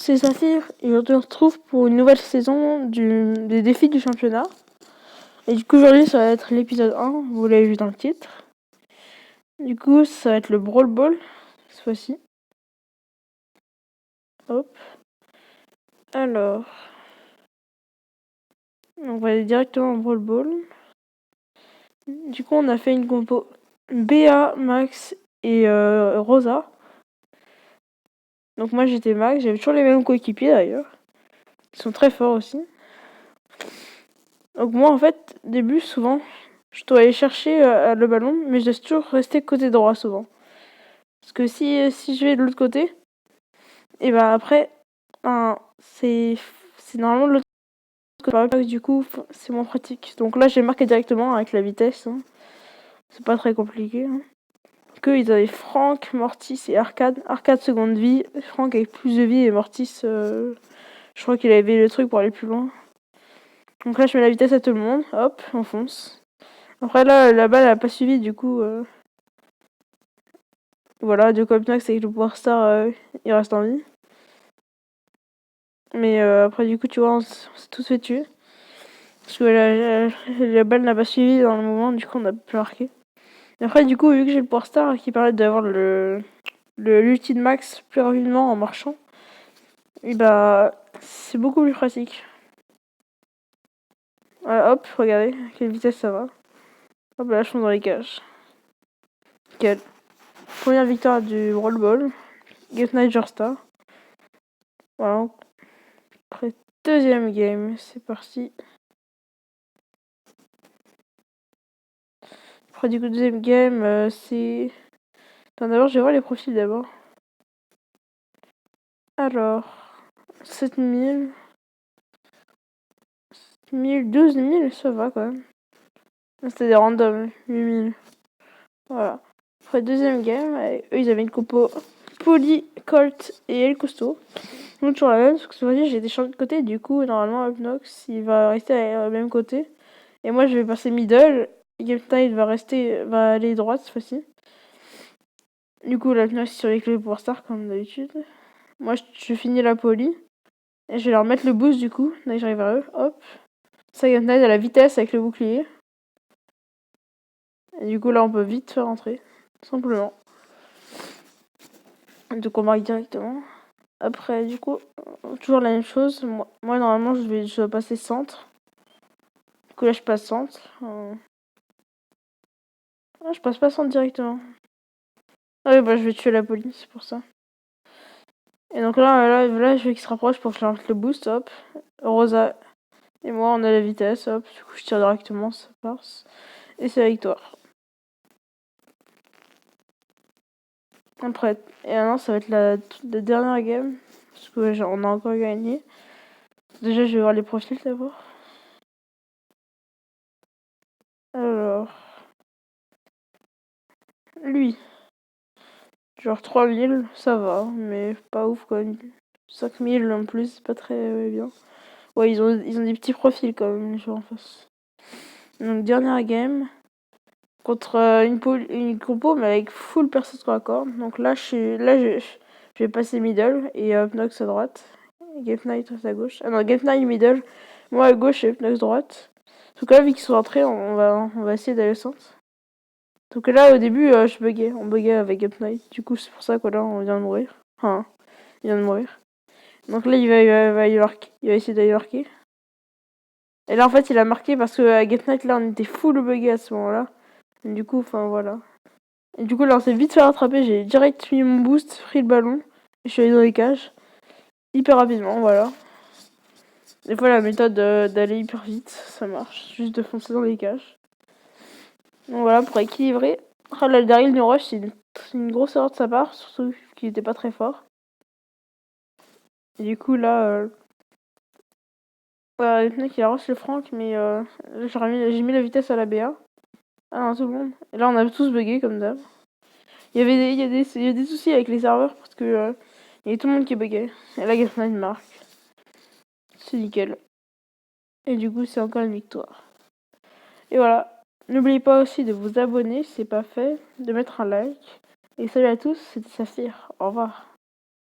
c'est Saphir et on se retrouve pour une nouvelle saison des défis du championnat. Et du coup aujourd'hui ça va être l'épisode 1, vous l'avez vu dans le titre. Du coup ça va être le Brawl Ball, cette fois-ci. Hop. Alors, on va aller directement au Brawl Ball. Du coup on a fait une compo BA, Max et Rosa. Donc moi j'étais Max, j'avais toujours les mêmes coéquipiers d'ailleurs. Ils sont très forts aussi. Donc moi en fait, début souvent, je dois aller chercher le ballon, mais je dois toujours rester côté droit souvent. Parce que si je vais de l'autre côté, et ben après, c'est normalement de l'autre côté. Du coup, c'est moins pratique. Donc là j'ai marqué directement avec la vitesse. Hein. C'est pas très compliqué. Hein. Ils avaient Franck, Mortis et Arcade. Arcade seconde vie, Franck avec plus de vie et Mortis, je crois qu'il avait le truc pour aller plus loin. Donc là je mets la vitesse à tout le monde, hop, on fonce. Après là, la balle elle a pas suivi, du coup voilà, du coup Max avec le pouvoir star, il reste en vie. Mais après du coup tu vois, on s'est tous fait tuer. Parce que la balle n'a pas suivi dans le moment, du coup on a pu marquer. Et après du coup, vu que j'ai le pouvoir star qui permet d'avoir l'ulti de Max plus rapidement en marchant, et bah c'est beaucoup plus pratique. Voilà, hop, regardez, à quelle vitesse ça va. Hop là, je suis dans les cages. Nickel. Première victoire du Brawl Ball. Get Niger Star. Voilà. Après, deuxième game, c'est parti. Après, du coup, deuxième game, c'est... Attends, d'abord, je vais voir les profils d'abord. Alors, 7000. 1000, 12000, ça va quand même. C'était des randoms, 8000. Voilà. Après, deuxième game, eux, ils avaient une compo Polly, Colt et El Costo. Donc, toujours la même, parce que cette fois-ci, j'ai été changé de côté. Du coup, normalement, Upnox, il va rester au même côté. Et moi, je vais passer middle. Game va aller droite cette fois-ci. Du coup, la Upnox sur les clés pour star, comme d'habitude. Moi, je finis la Poly. Et je vais leur mettre le boost, du coup. Là, j'arrive vers eux. Hop. Ça, Game Knight à la vitesse avec le bouclier. Et du coup, là, on peut vite faire rentrer. Simplement. Donc, on marque directement. Après, du coup, toujours la même chose. Moi normalement, je dois passer centre. Du coup, là, je passe centre. Ah, je passe pas centre directement. Ah oui, bah, je vais tuer la police, c'est pour ça. Et donc là, je veux qu'il se rapproche pour que je leur mette le boost, hop. Rosa et moi, on a la vitesse, hop. Du coup, je tire directement, ça passe. Et c'est la victoire. Après, et maintenant, ça va être la dernière game. Parce que on a encore gagné. Déjà, je vais voir les profils d'abord. Alors, lui. Genre 3000, ça va, mais pas ouf quoi. 5000 en plus, c'est pas très bien. Ouais, ils ont des petits profils quand même, les joueurs en face. Donc, dernière game. Contre une compo, mais avec full perso sur la corde. Donc là, je vais passer middle et Upnox à droite. Game Knight à gauche. Ah non, Game Knight middle. Moi à gauche et Upnox droite. Donc là, vu qu'ils sont rentrés, on va essayer d'aller au centre. Donc là, au début, je buguais. On buguait avec Game Knight. Du coup, c'est pour ça que là, on vient de mourir. Enfin, il vient de mourir. Donc là, il va essayer d'aller marquer. Et là, en fait, il a marqué parce que Game Knight, là, on était full bugué à ce moment-là. Et du coup, enfin, voilà. Et du coup, là, on s'est vite fait rattraper. J'ai direct mis mon boost, pris le ballon. Et je suis allé dans les cages. Hyper rapidement, voilà. Des fois, la méthode d'aller hyper vite, ça marche. Juste de foncer dans les cages. Donc voilà, pour équilibrer. Ah, là, le Daryl New Rush, c'est une grosse erreur de sa part. Surtout qu'il était pas très fort. Et du coup, là... voilà, le mec, il a rush le Franck, mais j'ai mis la vitesse à la BA. Ah non, tout le monde. Et là, on a tous bugué, comme d'hab. Il y a des soucis avec les serveurs parce que il y a tout le monde qui buguait. Et là, Gasman marque. C'est nickel. Et du coup, c'est encore une victoire. Et voilà. N'oubliez pas aussi de vous abonner si c'est pas fait, de mettre un like. Et salut à tous, c'était Saphir. Au revoir.